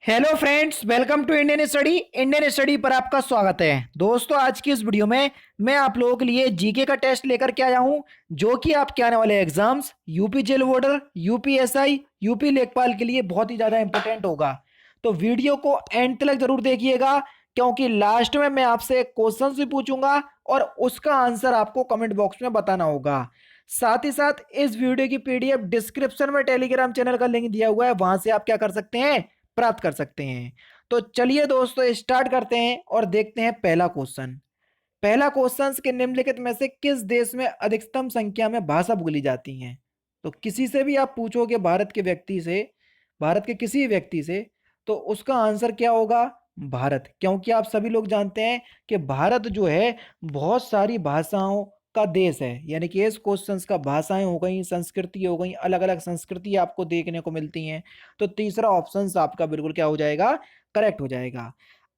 Hello friends, welcome to Indian study पर आपका स्वागत है। दोस्तों, आज की इस वीडियो में मैं आप लोगों के लिए जीके का टेस्ट लेकर के आया हूं, जो कि आपके आने वाले exams UP jail warder, UPSI, UP लेखपाल के लिए बहुत ही ज़्यादा इंपॉर्टेंट होगा। तो वीडियो को एंड तक जरूर देखिएगा, क्योंकि लास्ट में मैं आपसे क्वेश्चन भी पूछूंगा और उसका आंसर आपको कमेंट बॉक्स में बताना होगा। साथ ही साथ इस वीडियो की पीडीएफ डिस्क्रिप्शन में टेलीग्राम चैनल का लिंक दिया हुआ है, वहां से आप क्या कर सकते हैं, प्राप्त कर सकते हैं। तो चलिए दोस्तों, स्टार्ट करते हैं और देखते हैं पहला क्वेश्चन। पहला क्वेश्चन कि निम्नलिखित में से किस देश में अधिकतम संख्या में भाषा बोली जाती हैं। तो किसी से भी आप पूछोगे, भारत के व्यक्ति से, भारत के किसी व्यक्ति से, तो उसका आंसर क्या होगा, भारत। क्योंकि आप सभी लोग जानते हैं कि भारत जो है बहुत सारी भाषाओं का देश है। यानी कि इस क्वेश्चन का भाषाएं हो गई, संस्कृति हो गई, अलग अलग संस्कृति आपको देखने को मिलती हैं। तो तीसरा ऑप्शन आपका बिल्कुल क्या हो जाएगा, करेक्ट हो जाएगा।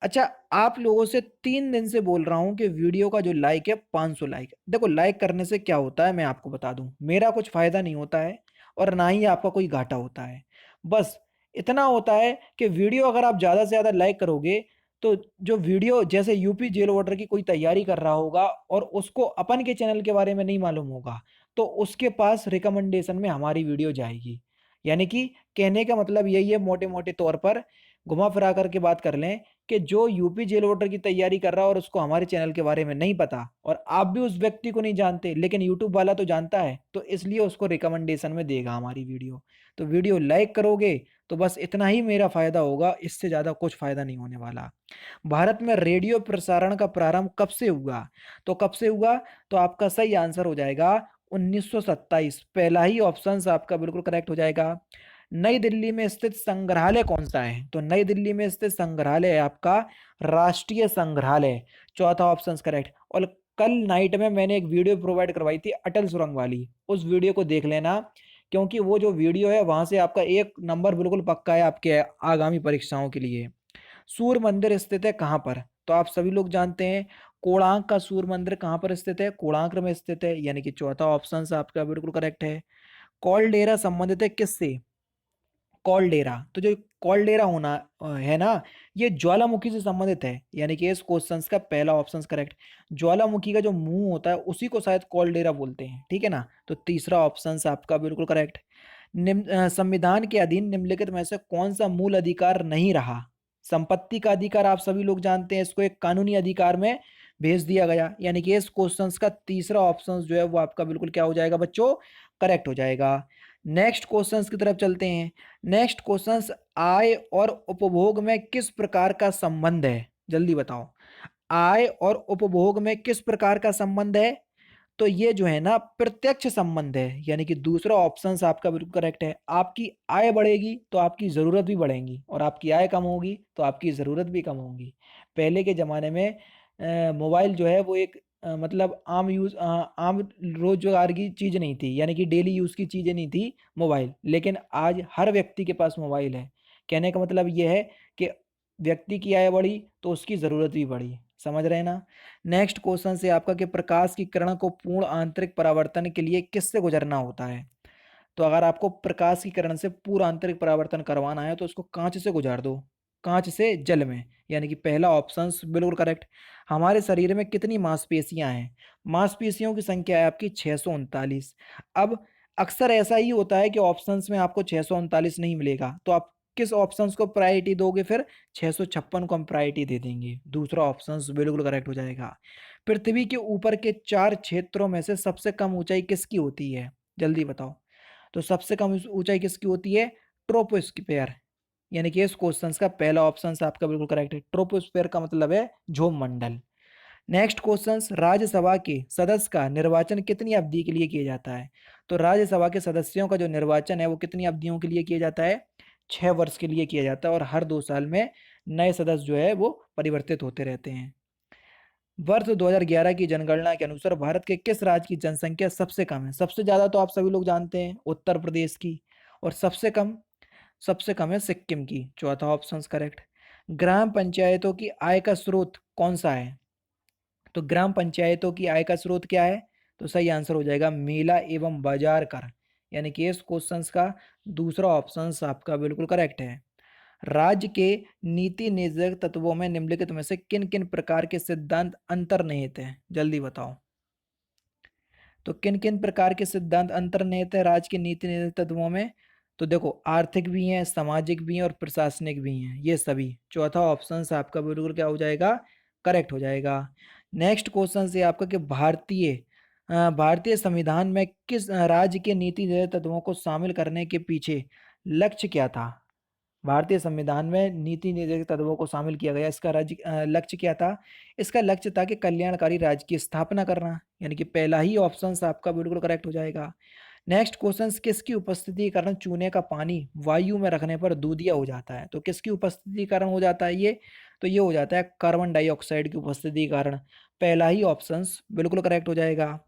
अच्छा, आप लोगों से 3 दिन से बोल रहा हूं कि वीडियो का जो लाइक है 500 लाइक। देखो, लाइक करने से क्या होता है मैं आपको बता दूं, मेरा कुछ फायदा नहीं होता है और ना ही आपका कोई घाटा होता है। बस इतना होता है कि वीडियो अगर आप ज़्यादा से ज़्यादा लाइक करोगे, तो जो वीडियो जैसे यूपी जेल वार्डर की कोई तैयारी कर रहा होगा और उसको अपन के चैनल के बारे में नहीं मालूम होगा, तो उसके पास रिकमेंडेशन में हमारी वीडियो जाएगी। यानी कि कहने का मतलब यही है, मोटे मोटे तौर पर घुमा फिरा करके बात कर लें, कि जो यूपी जेल वोटर की तैयारी कर रहा है और उसको हमारे चैनल के बारे में नहीं पता, और आप भी उस व्यक्ति को नहीं जानते, लेकिन यूट्यूब वाला तो जानता है, तो इसलिए उसको रिकमेंडेशन में देगा हमारी वीडियो। तो वीडियो लाइक करोगे तो बस इतना ही मेरा फायदा होगा, इससे ज़्यादा कुछ फायदा नहीं होने वाला। भारत में रेडियो प्रसारण का प्रारंभ कब से हुआ? तो कब से हुआ, तो आपका सही आंसर हो जाएगा 1927। पहला ही ऑप्शन आपका बिल्कुल करेक्ट हो जाएगा। नई दिल्ली में स्थित संग्रहालय कौन सा है? तो नई दिल्ली में स्थित संग्रहालय है आपका राष्ट्रीय संग्रहालय। चौथा ऑप्शन करेक्ट। और कल नाइट में मैंने एक वीडियो प्रोवाइड करवाई थी अटल सुरंग वाली, उस वीडियो को देख लेना, क्योंकि वो जो वीडियो है वहां से आपका एक नंबर बिल्कुल पक्का है आपके आगामी परीक्षाओं के लिए। सूर्य मंदिर स्थित है कहाँ पर? तो आप सभी लोग जानते हैं, कोणार्क का सूर्य मंदिर कहाँ पर स्थित है? कोणार्क में स्थित है, यानी कि चौथा ऑप्शन आपका बिल्कुल करेक्ट है। कॉलडेरा संबंधित है किससे? कॉलडेरा, तो जो कॉलडेरा होना है ना, ये ज्वालामुखी से संबंधित है। यानी कि इस क्वेश्चन का पहला ऑप्शन करेक्ट। ज्वालामुखी का जो मुंह होता है उसी को शायद कॉलडेरा बोलते हैं, ठीक है ना। तो तीसरा ऑप्शन आपका बिल्कुल करेक्ट। संविधान के अधीन निम्नलिखित में से कौन सा मूल अधिकार नहीं रहा? संपत्ति का अधिकार आप सभी लोग जानते हैं, इसको एक कानूनी अधिकार में भेज दिया गया। यानी कि इस क्वेश्चन का तीसरा ऑप्शन जो है वो आपका बिल्कुल क्या हो जाएगा बच्चों, करेक्ट हो जाएगा। नेक्स्ट क्वेश्चन की तरफ चलते हैं। नेक्स्ट क्वेश्चन, आय और उपभोग में किस प्रकार का संबंध है? जल्दी बताओ, आय और उपभोग में किस प्रकार का संबंध है? तो ये जो है ना, प्रत्यक्ष संबंध है। यानी कि दूसरा ऑप्शन आपका बिल्कुल करेक्ट है। आपकी आय बढ़ेगी तो आपकी ज़रूरत भी बढ़ेगी, और आपकी आय कम होगी तो आपकी ज़रूरत भी कम होगी। पहले के ज़माने में मोबाइल जो है वो एक मतलब आम रोजगार की चीज़ नहीं थी, यानी कि डेली यूज़ की चीज़ें नहीं थी मोबाइल। लेकिन आज हर व्यक्ति के पास मोबाइल है। कहने का मतलब ये है कि व्यक्ति की आय बढ़ी तो उसकी ज़रूरत भी बढ़ी। समझ रहे हैं ना। नेक्स्ट क्वेश्चन से आपका कि प्रकाश की किरण को पूर्ण आंतरिक परावर्तन के लिए किससे गुजरना होता है? तो अगर आपको प्रकाश की किरण से पूरा आंतरिक परावर्तन करवाना है तो उसको कांच से गुजार दो, कांच से जल में। यानी कि पहला ऑप्शन बिल्कुल करेक्ट। हमारे शरीर में कितनी मांसपेशियां हैं? मांसपेशियों की संख्या है आपकी 639। अब अक्सर ऐसा ही होता है कि ऑप्शंस में आपको 639 नहीं मिलेगा, तो आप किस ऑप्शंस को प्रायोरिटी दोगे फिर? 656 को हम प्रायोरिटी दे देंगे। दूसरा ऑप्शन बिल्कुल करेक्ट हो जाएगा। पृथ्वी के ऊपर के 4 क्षेत्रों में से सबसे कम ऊंचाई किसकी होती है? जल्दी बताओ। तो सबसे कम ऊंचाई किसकी होती है? ट्रोपोस्फियर। यानी कि इस क्वेश्चन का पहला ऑप्शन आपका बिल्कुल करेक्ट है। ट्रोपोस्फियर का मतलब है झोम मंडल। नेक्स्ट क्वेश्चन, राज्यसभा के सदस्य का निर्वाचन कितनी अवधि के लिए किया जाता है? तो राज्यसभा के सदस्यों का जो निर्वाचन है वो कितनी अवधियों के लिए किया जाता है? 6 वर्ष के लिए किया जाता है, और हर 2 साल में नए सदस्य जो है वो परिवर्तित होते रहते हैं। वर्ष 2011 की जनगणना के अनुसार भारत के किस राज्य की जनसंख्या सबसे कम है? सबसे ज्यादा तो आप सभी लोग जानते हैं उत्तर प्रदेश की, और सबसे कम है सिक्किम की। चौथा ऑप्शन करेक्ट। ग्राम पंचायतों की आय का स्रोत कौन सा है? तो ग्राम पंचायतों की आय का स्रोत क्या है? तो सही आंसर हो जाएगा मेला एवं बाजार कर। यानी कि इस क्वेश्चन का दूसरा ऑप्शन आपका बिल्कुल करेक्ट है। राज्य के नीति निर्देशक तत्वों में निम्नलिखित में से किन किन प्रकार के सिद्धांत अंतर्निहित हैं, जल्दी बताओ। तो किन किन प्रकार के सिद्धांत अंतर्निहित है राज्य के नीति निर्देशक तत्वों में? तो देखो, आर्थिक भी हैं, सामाजिक भी हैं और प्रशासनिक भी हैं, ये सभी। चौथा ऑप्शन से आपका बिल्कुल क्या हो जाएगा, करेक्ट हो जाएगा। नेक्स्ट क्वेश्चन से आपका कि भारतीय संविधान में किस राज्य के नीति निर्देशक तत्वों को शामिल करने के पीछे लक्ष्य क्या था? भारतीय संविधान में नीति निर्देशक तत्वों को शामिल किया गया, इसका लक्ष्य क्या था? इसका लक्ष्य था कि कल्याणकारी राज्य की स्थापना करना, यानी कि पहला ही ऑप्शन आपका बिल्कुल करेक्ट हो जाएगा। नेक्स्ट क्वेश्चन, किसकी उपस्थिति के कारण चूने का पानी वायु में रखने पर दूधिया हो जाता है? तो किसकी उपस्थिति के कारण हो जाता है ये? तो ये हो जाता है कार्बन डाइऑक्साइड की उपस्थिति के कारण। पहला ही ऑप्शन बिल्कुल करेक्ट हो जाएगा।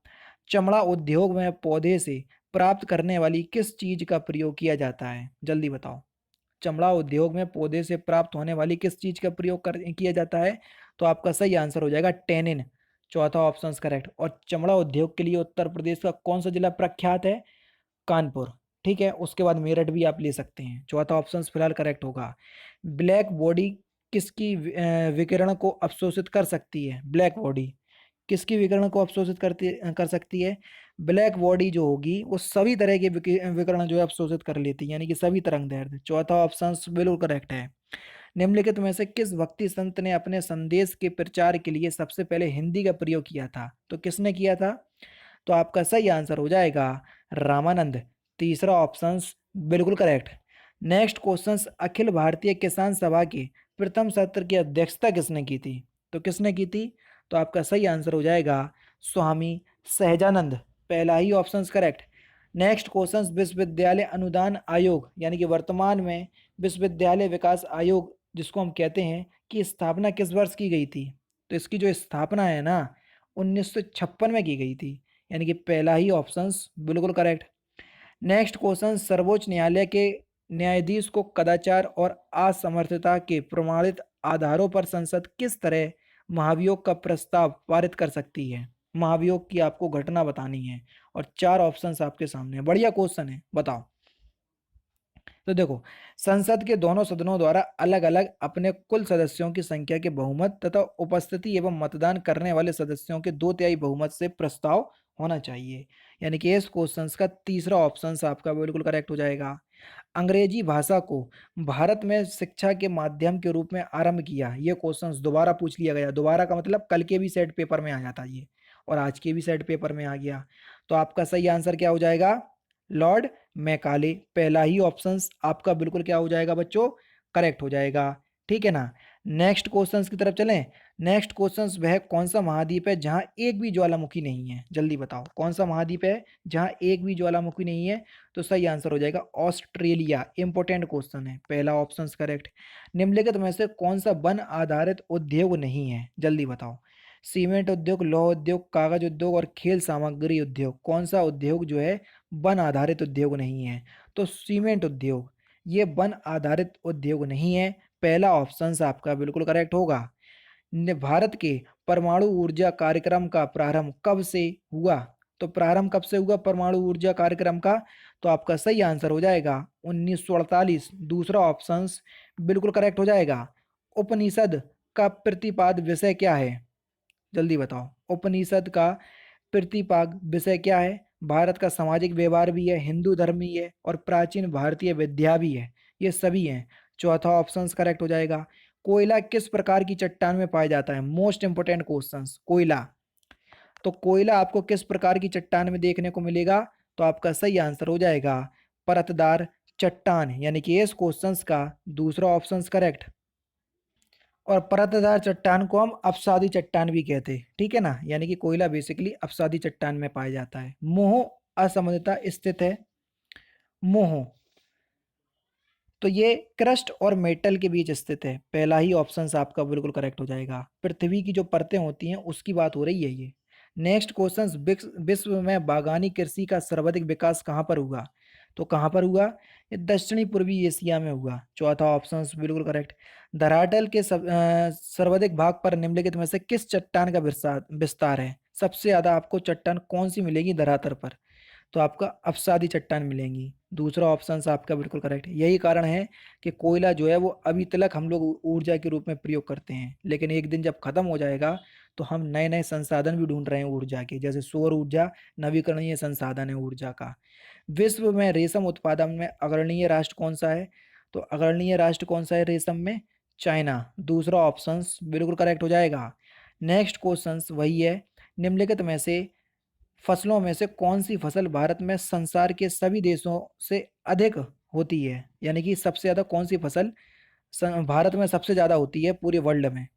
चमड़ा उद्योग में पौधे से प्राप्त करने वाली किस चीज का प्रयोग किया जाता है, जल्दी बताओ। चमड़ा उद्योग में पौधे से प्राप्त होने वाली किस चीज का प्रयोग किया जाता है? तो आपका सही आंसर हो जाएगा टेनिन। चौथा ऑप्शन करेक्ट। और चमड़ा उद्योग के लिए उत्तर प्रदेश का कौन सा जिला प्रख्यात है? कानपुर। ठीक है, उसके बाद मेरठ भी आप ले सकते हैं। चौथा ऑप्शन फिलहाल करेक्ट होगा। ब्लैक बॉडी किसकी विकिरण को अवशोषित कर सकती है? ब्लैक बॉडी किसकी विकिरण को अवशोषित कर सकती है? ब्लैक बॉडी जो होगी वो सभी तरह के विकिरण जो है अवशोषित कर लेती है, यानी कि सभी तरंग दैर्ध्य। चौथा ऑप्शन बिल्कुल करेक्ट है। निम्नलिखित में से किस भक्ति संत ने अपने संदेश के प्रचार के लिए सबसे पहले हिंदी का प्रयोग किया था? तो किसने किया था? तो आपका सही आंसर हो जाएगा रामानंद। तीसरा ऑप्शन बिल्कुल correct. Next question, Akhil Bharatiya किसान सभा के प्रथम सत्र की अध्यक्षता किसने की थी? तो किसने की थी? तो आपका सही आंसर हो जाएगा स्वामी सहजानंद। पहला ही ऑप्शन करेक्ट। नेक्स्ट क्वेश्चन, विश्वविद्यालय अनुदान आयोग यानी कि वर्तमान में विश्वविद्यालय विकास आयोग जिसको हम कहते हैं, की स्थापना किस वर्ष की गई थी? तो इसकी जो स्थापना है ना 1956 में की गई थी, यानी कि पहला ही ऑप्शन बिल्कुल करेक्ट। नेक्स्ट क्वेश्चन, सर्वोच्च न्यायालय के न्यायाधीश को कदाचार और असमर्थता के प्रमाणित आधारों पर संसद किस तरह महाभियोग का प्रस्ताव पारित कर सकती है? महाभियोग की आपको घटना बतानी है और चार ऑप्शंस आपके सामने है। बढ़िया क्वेश्चन है, बताओ। तो देखो, संसद के दोनों सदनों द्वारा अलग अलग अपने कुल सदस्यों की संख्या के बहुमत तथा उपस्थिति एवं मतदान करने वाले सदस्यों के 2/3 बहुमत से प्रस्ताव होना चाहिए, यानी कि इस क्वेश्चन का तीसरा ऑप्शन आपका बिल्कुल करेक्ट हो जाएगा। अंग्रेजी भाषा को भारत में शिक्षा के माध्यम के रूप में आरंभ किया, ये क्वेश्चन दोबारा पूछ लिया गया। दोबारा का मतलब कल के भी सेट पेपर में आ जाता ये, और आज के भी सेट पेपर में आ गया। तो आपका सही आंसर क्या हो जाएगा? Lord Macaulay. पहला ही ऑप्शन आपका बिल्कुल क्या हो जाएगा बच्चों? करेक्ट हो जाएगा। ठीक है ना। नेक्स्ट क्वेश्चन की तरफ चलें। नेक्स्ट क्वेश्चन, वह कौन सा महाद्वीप है जहां एक भी ज्वालामुखी नहीं है? जल्दी बताओ, कौन सा महाद्वीप है जहां एक भी ज्वालामुखी नहीं है? तो सही आंसर हो जाएगा ऑस्ट्रेलिया। इंपॉर्टेंट क्वेश्चन है, पहला ऑप्शन करेक्ट। निम्नलिखित में से कौन सा वन आधारित उद्योग नहीं है? जल्दी बताओ। सीमेंट उद्योग, लौह उद्योग, कागज उद्योग और खेल सामग्री उद्योग, कौन सा उद्योग जो है वन आधारित उद्योग नहीं है? तो सीमेंट उद्योग ये वन आधारित उद्योग नहीं है। पहला ऑप्शन आपका बिल्कुल करेक्ट होगा। भारत के परमाणु ऊर्जा कार्यक्रम का प्रारंभ कब से हुआ? तो प्रारंभ कब से हुआ परमाणु ऊर्जा कार्यक्रम का? तो आपका सही आंसर हो जाएगा 1948। दूसरा ऑप्शन बिल्कुल करेक्ट हो जाएगा। उपनिषद का प्रतिपाद विषय क्या है? जल्दी बताओ, उपनिषद का प्रतिपाद विषय क्या है? भारत का सामाजिक व्यवहार भी है, हिंदू धर्म भी है और प्राचीन भारतीय विद्या भी है, ये सभी हैं। चौथा ऑप्शन करेक्ट हो जाएगा। कोयला किस प्रकार की चट्टान में पाया जाता है? मोस्ट इंपोर्टेंट क्वेश्चन, कोयला। तो कोयला आपको किस प्रकार की चट्टान में देखने को मिलेगा? तो आपका सही आंसर हो जाएगा परतदार चट्टान, यानी कि इस क्वेश्चन का दूसरा ऑप्शन करेक्ट। और परतदार चट्टान को हम अपसादी चट्टान भी कहते हैं, ठीक है ना। यानी कि कोयला बेसिकली अपसादी चट्टान में पाया जाता है। मोह असमता स्थित है। मोह तो ये क्रस्ट और मेटल के बीच स्थित है। पहला ही ऑप्शन आपका बिल्कुल करेक्ट हो जाएगा। पृथ्वी की जो परतें होती हैं उसकी बात हो रही है ये। नेक्स्ट क्वेश्चन, विश्व में बागानी कृषि का सर्वाधिक विकास कहाँ पर हुआ? तो कहाँ पर हुआ? ये दक्षिणी पूर्वी एशिया में हुआ। चौथा ऑप्शन बिल्कुल करेक्ट। धरातल के सर्वाधिक भाग पर निम्नलिखित में से किस चट्टान का विस्तार है? सबसे ज्यादा आपको चट्टान कौन सी मिलेगी धरातल पर? तो आपका अपसादी चट्टान मिलेंगी। दूसरा ऑप्शन आपका बिल्कुल करेक्ट है। यही कारण है कि कोयला जो है वो अभी तक हम लोग ऊर्जा के रूप में प्रयोग करते हैं, लेकिन एक दिन जब खत्म हो जाएगा तो हम नए नए संसाधन भी ढूंढ रहे हैं ऊर्जा के, जैसे सौर ऊर्जा नवीकरणीय संसाधन है ऊर्जा का। विश्व में रेशम उत्पादन में अग्रणीय राष्ट्र कौन सा है? तो अग्रणीय राष्ट्र कौन सा है रेशम में? चाइना। दूसरा ऑप्शन बिल्कुल करेक्ट हो जाएगा। नेक्स्ट क्वेश्चन वही है, निम्नलिखित में से फसलों में से कौन सी फसल भारत में संसार के सभी देशों से अधिक होती है, यानी कि सबसे ज्यादा कौन सी फसल भारत में सबसे ज्यादा होती है पूरे वर्ल्ड में?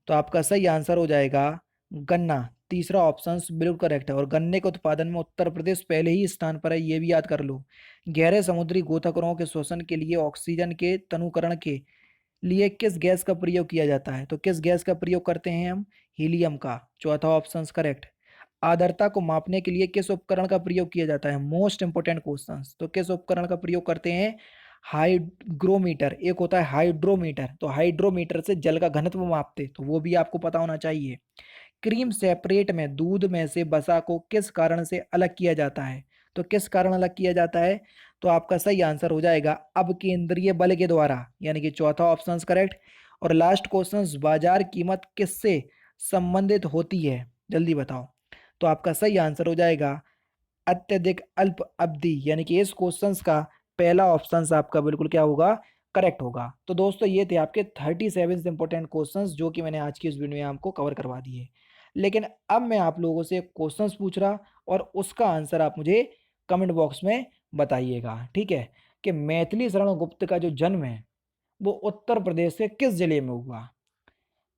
तो आपका सही आंसर हो जाएगा गन्ना। तीसरा ऑप्शन बिल्कुल करेक्ट है, और गन्ने के उत्पादन में उत्तर प्रदेश पहले ही स्थान पर है, ये भी याद कर लो। गहरे समुद्री गोताखोरों के शोषण के लिए ऑक्सीजन के तनुकरण के लिए किस गैस का प्रयोग किया जाता है? तो किस गैस का प्रयोग करते हैं हम? हीलियम का। चौथा ऑप्शन करेक्ट। आर्द्रता को मापने के लिए किस उपकरण का प्रयोग किया जाता है? Most important question. तो किस उपकरण का प्रयोग करते हैं? हाइग्रोमीटर। एक होता है हाइड्रोमीटर, तो हाइड्रोमीटर से जल का घनत्व मापते, तो वो भी आपको पता होना चाहिए। क्रीम सेपरेट में दूध में से वसा को किस कारण से अलग किया जाता है? तो किस कारण अलग किया जाता है? तो आपका सही आंसर हो जाएगा अब केंद्रीय बल के द्वारा, यानी कि चौथा ऑप्शन करेक्ट। और लास्ट क्वेश्चन, बाजार कीमत किससे संबंधित होती है? जल्दी बताओ। तो आपका सही आंसर हो जाएगा अत्यधिक अल्प अवधि, यानी कि इस क्वेश्चन का पहला ऑप्शन आपका बिल्कुल क्या होगा? करेक्ट होगा। तो दोस्तों ये थे आपके 37 इंपॉर्टेंट क्वेश्चंस जो कि मैंने आज की इस वीडियो में आपको कवर करवा दिए। लेकिन अब मैं आप लोगों से क्वेश्चंस पूछ रहा और उसका आंसर आप मुझे कमेंट बॉक्स में बताइएगा, ठीक है? कि मैथिली शरण गुप्त का जो जन्म है वो उत्तर प्रदेश के किस जिले में हुआ?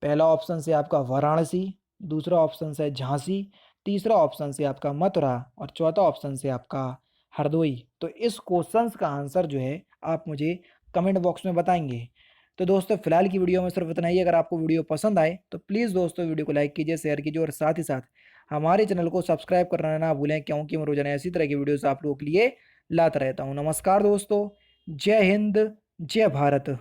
पहला ऑप्शन से आपका वाराणसी, दूसरा ऑप्शन से झांसी, तीसरा ऑप्शन से आपका मथुरा और चौथा ऑप्शन से आपका हरदोई। तो इस क्वेश्चन का आंसर जो है आप मुझे कमेंट बॉक्स में बताएंगे। तो दोस्तों फिलहाल की वीडियो में सिर्फ इतना ही। अगर आपको वीडियो पसंद आए तो प्लीज़ दोस्तों वीडियो को लाइक कीजिए, शेयर कीजिए और साथ ही साथ हमारे चैनल को सब्सक्राइब करना ना भूलें, क्योंकि मैं रोजाना इसी तरह की वीडियोस आप लोगों के लिए लाता रहता हूँ। नमस्कार दोस्तों, जय हिंद, जय भारत।